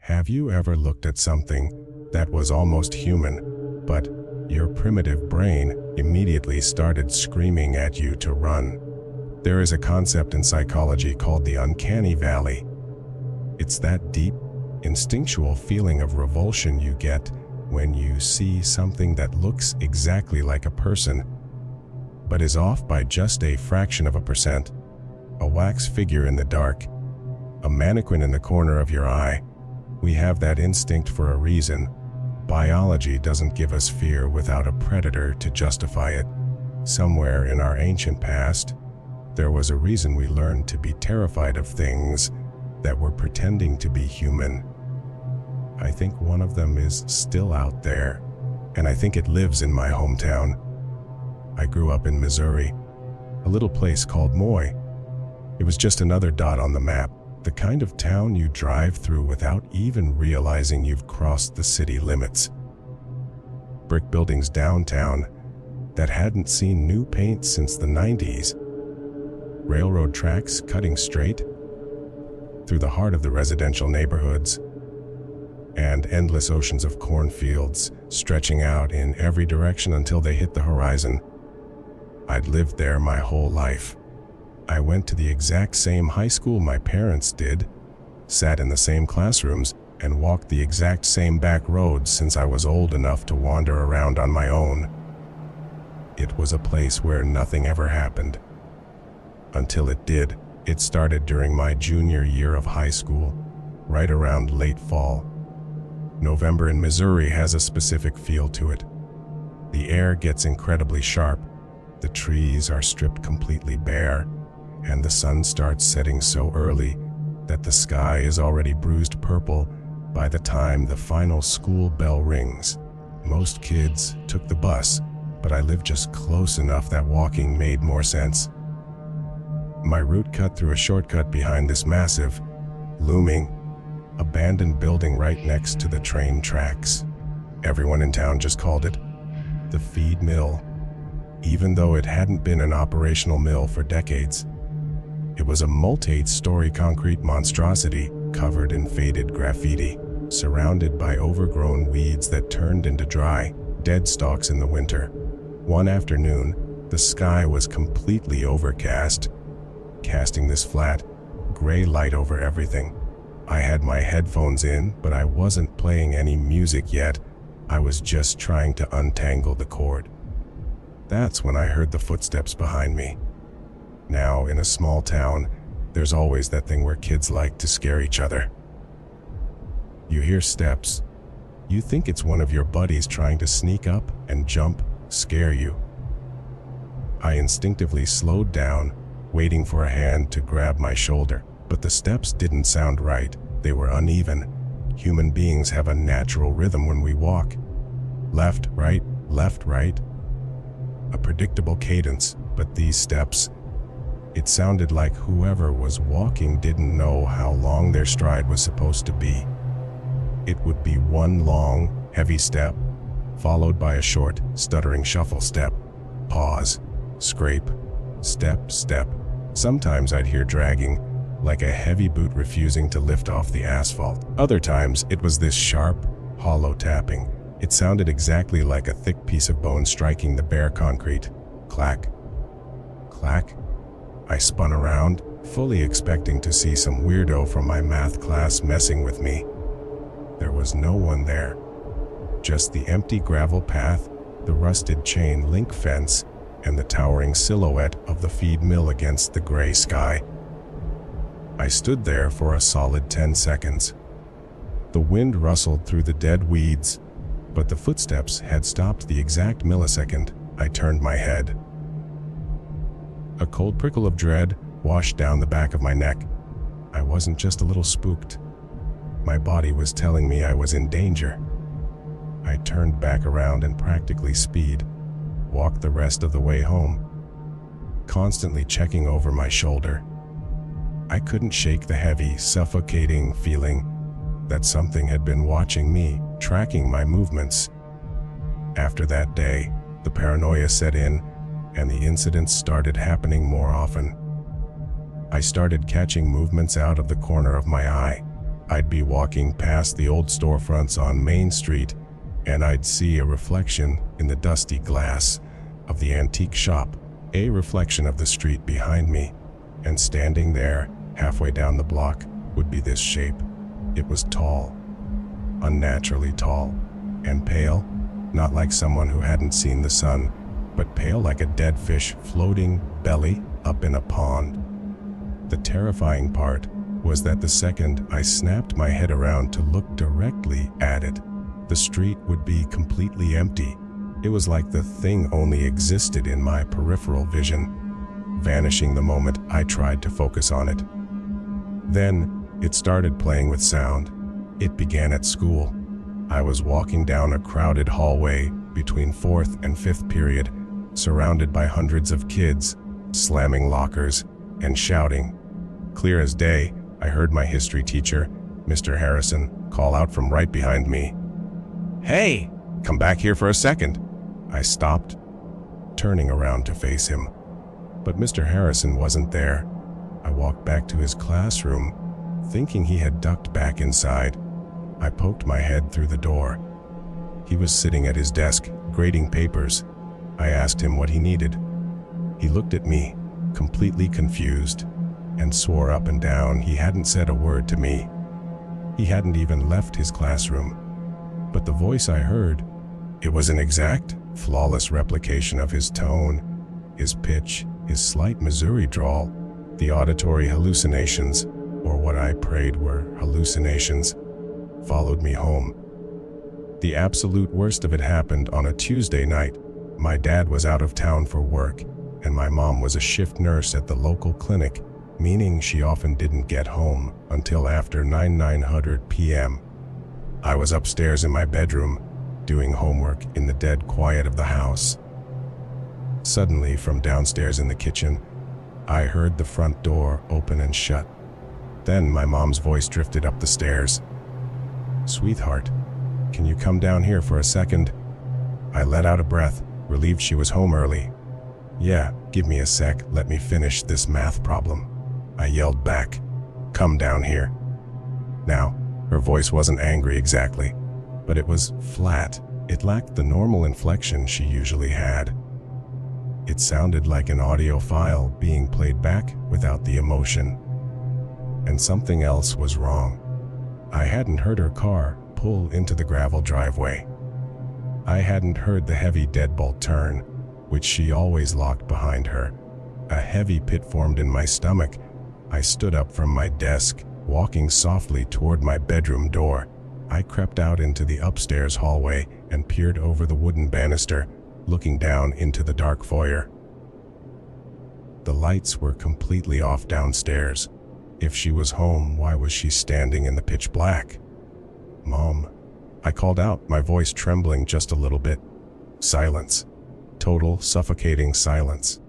Have you ever looked at something that was almost human, but your primitive brain immediately started screaming at you to run? There is a concept in psychology called the uncanny valley. It's that deep, instinctual feeling of revulsion you get when you see something that looks exactly like a person, but is off by just a fraction of a percent. A wax figure in the dark, a mannequin in the corner of your eye. We have that instinct for a reason. Biology doesn't give us fear without a predator to justify it. Somewhere in our ancient past, there was a reason we learned to be terrified of things that were pretending to be human. I think one of them is still out there, and I think it lives in my hometown. I grew up in Missouri, a little place called Moy. It was just another dot on the map. The kind of town you drive through without even realizing you've crossed the city limits. Brick buildings downtown that hadn't seen new paint since the 90s. Railroad tracks cutting straight through the heart of the residential neighborhoods. And endless oceans of cornfields stretching out in every direction until they hit the horizon. I'd lived there my whole life. I went to the exact same high school my parents did, sat in the same classrooms, and walked the exact same back roads since I was old enough to wander around on my own. It was a place where nothing ever happened. Until it did. It started during my junior year of high school, right around late fall. November in Missouri has a specific feel to it. The air gets incredibly sharp, the trees are stripped completely bare, and the sun starts setting so early that the sky is already bruised purple by the time the final school bell rings. Most kids took the bus, but I lived just close enough that walking made more sense. My route cut through a shortcut behind this massive, looming, abandoned building right next to the train tracks. Everyone in town just called it the feed mill, even though it hadn't been an operational mill for decades. It was a multi-story concrete monstrosity covered in faded graffiti, surrounded by overgrown weeds that turned into dry, dead stalks in the winter. One afternoon, the sky was completely overcast, casting this flat, gray light over everything. I had my headphones in, but I wasn't playing any music yet. I was just trying to untangle the cord. That's when I heard the footsteps behind me. Now, in a small town, there's always that thing where kids like to scare each other. You hear steps. You think it's one of your buddies trying to sneak up and jump, scare you. I instinctively slowed down, waiting for a hand to grab my shoulder, but the steps didn't sound right. They were uneven. Human beings have a natural rhythm when we walk. Left, right, left, right. A predictable cadence, but these steps, it sounded like whoever was walking didn't know how long their stride was supposed to be. It would be one long, heavy step, followed by a short, stuttering shuffle step. Pause, scrape, step, step. Sometimes I'd hear dragging, like a heavy boot refusing to lift off the asphalt. Other times, it was this sharp, hollow tapping. It sounded exactly like a thick piece of bone striking the bare concrete. Clack, clack. I spun around, fully expecting to see some weirdo from my math class messing with me. There was no one there. Just the empty gravel path, the rusted chain link fence, and the towering silhouette of the feed mill against the gray sky. I stood there for a solid 10 seconds. The wind rustled through the dead weeds, but the footsteps had stopped the exact millisecond I turned my head. A cold prickle of dread washed down the back of my neck. I wasn't just a little spooked. My body was telling me I was in danger. I turned back around and practically walked the rest of the way home, constantly checking over my shoulder. I couldn't shake the heavy, suffocating feeling that something had been watching me, tracking my movements. After that day, the paranoia set in, and the incidents started happening more often. I started catching movements out of the corner of my eye, I'd be walking past the old storefronts on Main Street, and I'd see a reflection in the dusty glass of the antique shop, a reflection of the street behind me, and standing there, halfway down the block, would be this shape. It was tall, unnaturally tall, and pale, not like someone who hadn't seen the sun, but pale like a dead fish floating belly up in a pond. The terrifying part was that the second I snapped my head around to look directly at it, the street would be completely empty. It was like the thing only existed in my peripheral vision, vanishing the moment I tried to focus on it. Then, it started playing with sound. It began at school. I was walking down a crowded hallway between 4th and 5th period, surrounded by hundreds of kids, slamming lockers and shouting. Clear as day, I heard my history teacher, Mr. Harrison, call out from right behind me. "Hey, come back here for a second." I stopped, turning around to face him. But Mr. Harrison wasn't there. I walked back to his classroom, thinking he had ducked back inside. I poked my head through the door. He was sitting at his desk, grading papers. I asked him what he needed. He looked at me, completely confused, and swore up and down he hadn't said a word to me. He hadn't even left his classroom. But the voice I heard, it was an exact, flawless replication of his tone, his pitch, his slight Missouri drawl, the auditory hallucinations, or what I prayed were hallucinations, followed me home. The absolute worst of it happened on a Tuesday night. My dad was out of town for work, and my mom was a shift nurse at the local clinic, meaning she often didn't get home until after 9:00 p.m. I was upstairs in my bedroom, doing homework in the dead quiet of the house. Suddenly, from downstairs in the kitchen, I heard the front door open and shut. Then my mom's voice drifted up the stairs. "Sweetheart, can you come down here for a second?" I let out a breath, relieved she was home early. "Yeah, give me a sec, let me finish this math problem," I yelled back. "Come down here." Now, her voice wasn't angry exactly, but it was flat. It lacked the normal inflection she usually had. It sounded like an audio file being played back without the emotion. And something else was wrong. I hadn't heard her car pull into the gravel driveway. I hadn't heard the heavy deadbolt turn, which she always locked behind her. A heavy pit formed in my stomach. I stood up from my desk, walking softly toward my bedroom door. I crept out into the upstairs hallway and peered over the wooden banister, looking down into the dark foyer. The lights were completely off downstairs. If she was home, why was she standing in the pitch black? "Mom," I called out, my voice trembling just a little bit. Silence. Total, suffocating silence.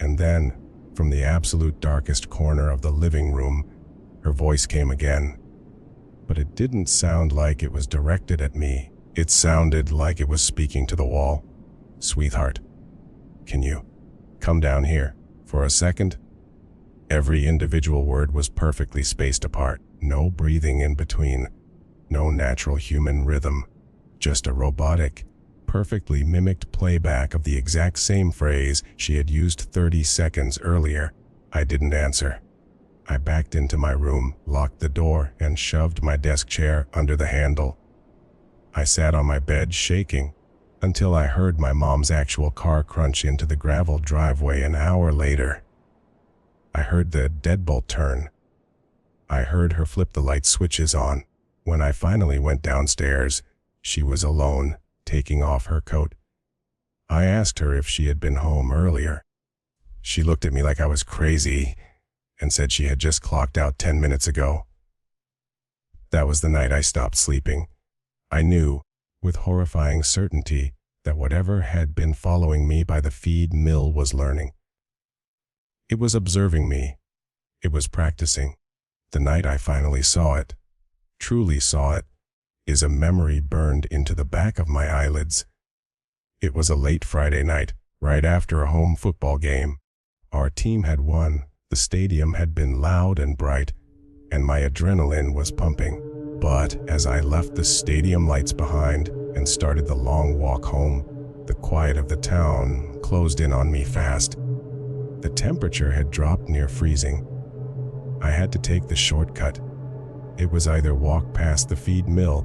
And then, from the absolute darkest corner of the living room, her voice came again. But it didn't sound like it was directed at me. It sounded like it was speaking to the wall. "Sweetheart, can you come down here for a second?" Every individual word was perfectly spaced apart, no breathing in between, no natural human rhythm, just a robotic, perfectly mimicked playback of the exact same phrase she had used 30 seconds earlier. I didn't answer. I backed into my room, locked the door, and shoved my desk chair under the handle. I sat on my bed, shaking, until I heard my mom's actual car crunch into the gravel driveway an hour later. I heard the deadbolt turn. I heard her flip the light switches on. When I finally went downstairs, she was alone, taking off her coat. I asked her if she had been home earlier. She looked at me like I was crazy and said she had just clocked out 10 minutes ago. That was the night I stopped sleeping. I knew, with horrifying certainty, that whatever had been following me by the feed mill was learning. It was observing me. It was practicing. The night I finally saw it, truly saw it, is a memory burned into the back of my eyelids. It was a late Friday night, right after a home football game. Our team had won. The stadium had been loud and bright, and my adrenaline was pumping. But as I left the stadium lights behind and started the long walk home, the quiet of the town closed in on me fast. The temperature had dropped near freezing. I had to take the shortcut. It was either walk past the feed mill,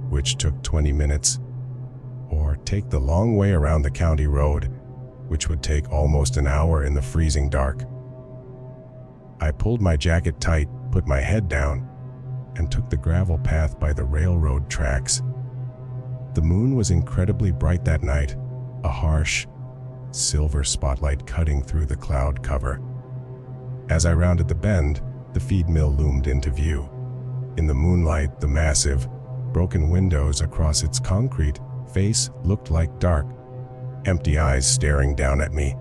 which took 20 minutes, or take the long way around the county road, which would take almost an hour in the freezing dark. I pulled my jacket tight, put my head down, and took the gravel path by the railroad tracks. The moon was incredibly bright that night, a harsh, silver spotlight cutting through the cloud cover. As I rounded the bend, the feed mill loomed into view. In the moonlight, the massive, broken windows across its concrete face looked like dark, empty eyes staring down at me.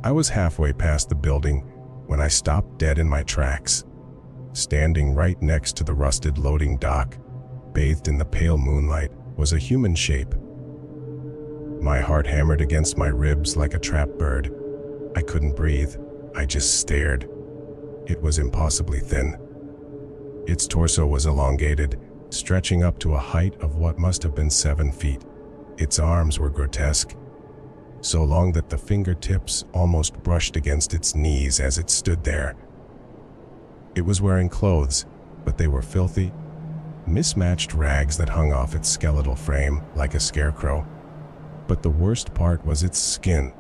I was halfway past the building when I stopped dead in my tracks. Standing right next to the rusted loading dock, bathed in the pale moonlight, was a human shape. My heart hammered against my ribs like a trapped bird. I couldn't breathe. I just stared. It was impossibly thin. Its torso was elongated, stretching up to a height of what must have been 7 feet. Its arms were grotesque, so long that the fingertips almost brushed against its knees as it stood there. It was wearing clothes, but they were filthy, mismatched rags that hung off its skeletal frame like a scarecrow. But the worst part was its skin.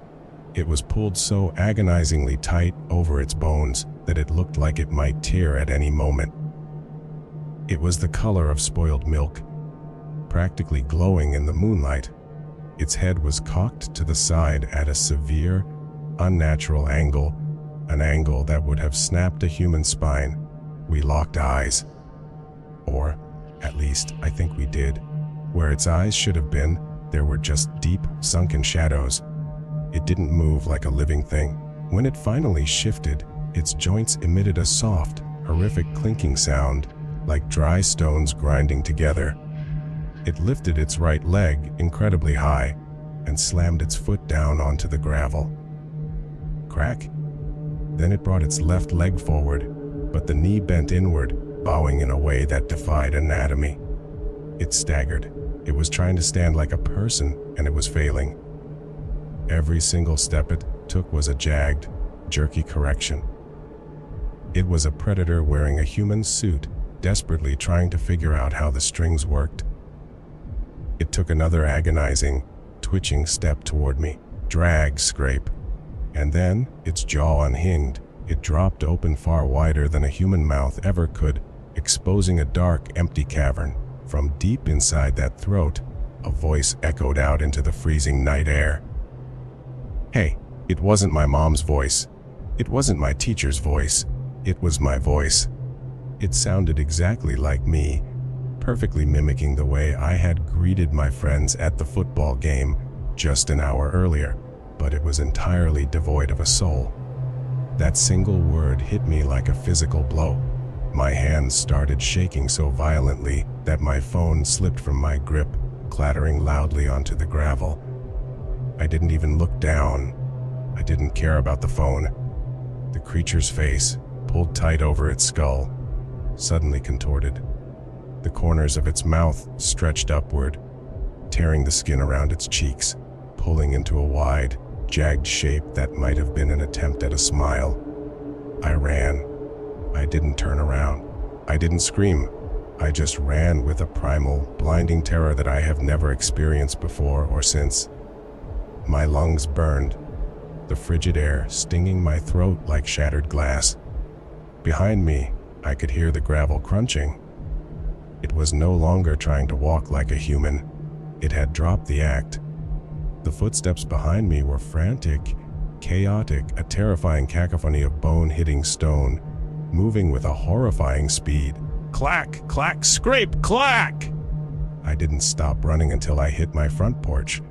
It was pulled so agonizingly tight over its bones that it looked like it might tear at any moment. It was the color of spoiled milk, practically glowing in the moonlight. Its head was cocked to the side at a severe, unnatural angle, an angle that would have snapped a human spine. We locked eyes. Or, at least, I think we did. Where its eyes should have been, there were just deep, sunken shadows. It didn't move like a living thing. When it finally shifted, its joints emitted a soft, horrific clinking sound, like dry stones grinding together. It lifted its right leg incredibly high and slammed its foot down onto the gravel. Crack. Then it brought its left leg forward, but the knee bent inward, bowing in a way that defied anatomy. It staggered. It was trying to stand like a person, and it was failing. Every single step it took was a jagged, jerky correction. It was a predator wearing a human suit, desperately trying to figure out how the strings worked. It took another agonizing, twitching step toward me. Drag, scrape. And then, its jaw unhinged. It dropped open far wider than a human mouth ever could, exposing a dark, empty cavern. From deep inside that throat, a voice echoed out into the freezing night air. Hey, it wasn't my mom's voice. It wasn't my teacher's voice. It was my voice. It sounded exactly like me, perfectly mimicking the way I had greeted my friends at the football game just an hour earlier, but it was entirely devoid of a soul. That single word hit me like a physical blow. My hands started shaking so violently that my phone slipped from my grip, clattering loudly onto the gravel. I didn't even look down. I didn't care about the phone. The creature's face, pulled tight over its skull, suddenly contorted. The corners of its mouth stretched upward, tearing the skin around its cheeks, pulling into a wide, jagged shape that might have been an attempt at a smile. I ran. I didn't turn around. I didn't scream. I just ran with a primal, blinding terror that I have never experienced before or since. My lungs burned, the frigid air stinging my throat like shattered glass. Behind me, I could hear the gravel crunching. It was no longer trying to walk like a human. It had dropped the act. The footsteps behind me were frantic, chaotic, a terrifying cacophony of bone hitting stone, moving with a horrifying speed. Clack, clack, scrape, clack! I didn't stop running until I hit my front porch.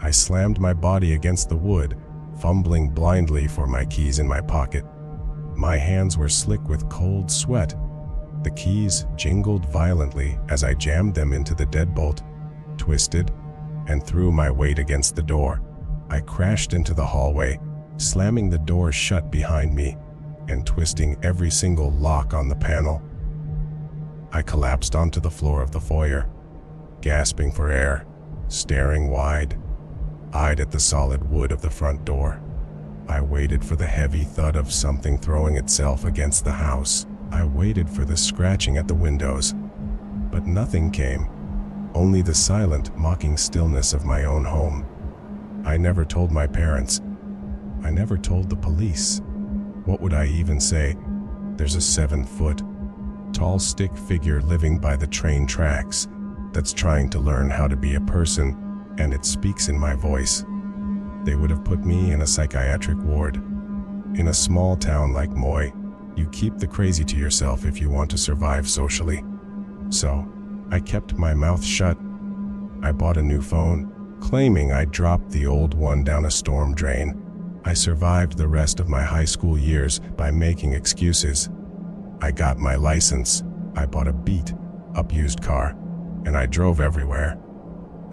I slammed my body against the wood, fumbling blindly for my keys in my pocket. My hands were slick with cold sweat. The keys jingled violently as I jammed them into the deadbolt, twisted, and threw my weight against the door. I crashed into the hallway, slamming the door shut behind me, and twisting every single lock on the panel. I collapsed onto the floor of the foyer, gasping for air, staring wide-eyed at the solid wood of the front door. I waited for the heavy thud of something throwing itself against the house. I waited for the scratching at the windows, but nothing came, only the silent, mocking stillness of my own home. I never told my parents. I never told the police. What would I even say? There's a 7-foot tall stick figure living by the train tracks that's trying to learn how to be a person, and it speaks in my voice. They would have put me in a psychiatric ward. In a small town like Moy, you keep the crazy to yourself if you want to survive socially. So, I kept my mouth shut. I bought a new phone, claiming I dropped the old one down a storm drain. I survived the rest of my high school years by making excuses. I got my license, I bought a beat-up used car, and I drove everywhere.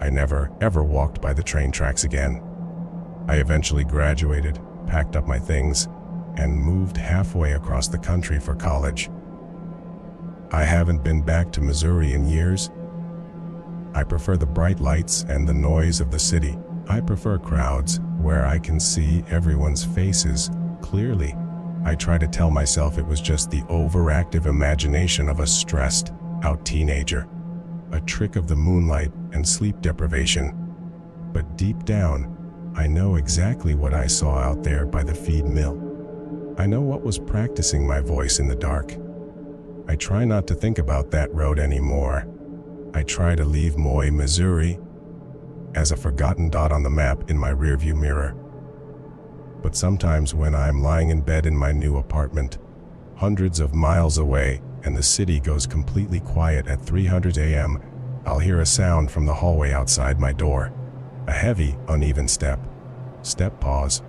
I never, ever walked by the train tracks again. I eventually graduated, packed up my things, and moved halfway across the country for college. I haven't been back to Missouri in years. I prefer the bright lights and the noise of the city. I prefer crowds where I can see everyone's faces clearly. I try to tell myself it was just the overactive imagination of a stressed-out teenager, a trick of the moonlight and sleep deprivation. But deep down, I know exactly what I saw out there by the feed mill. I know what was practicing my voice in the dark. I try not to think about that road anymore. I try to leave Moy, Missouri, as a forgotten dot on the map in my rearview mirror. But sometimes when I'm lying in bed in my new apartment, hundreds of miles away, and the city goes completely quiet at 300 a.m., I'll hear a sound from the hallway outside my door. A heavy, uneven step. Step pause.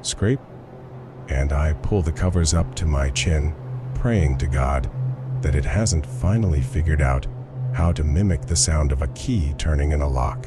Scrape. And I pull the covers up to my chin, praying to God that it hasn't finally figured out how to mimic the sound of a key turning in a lock.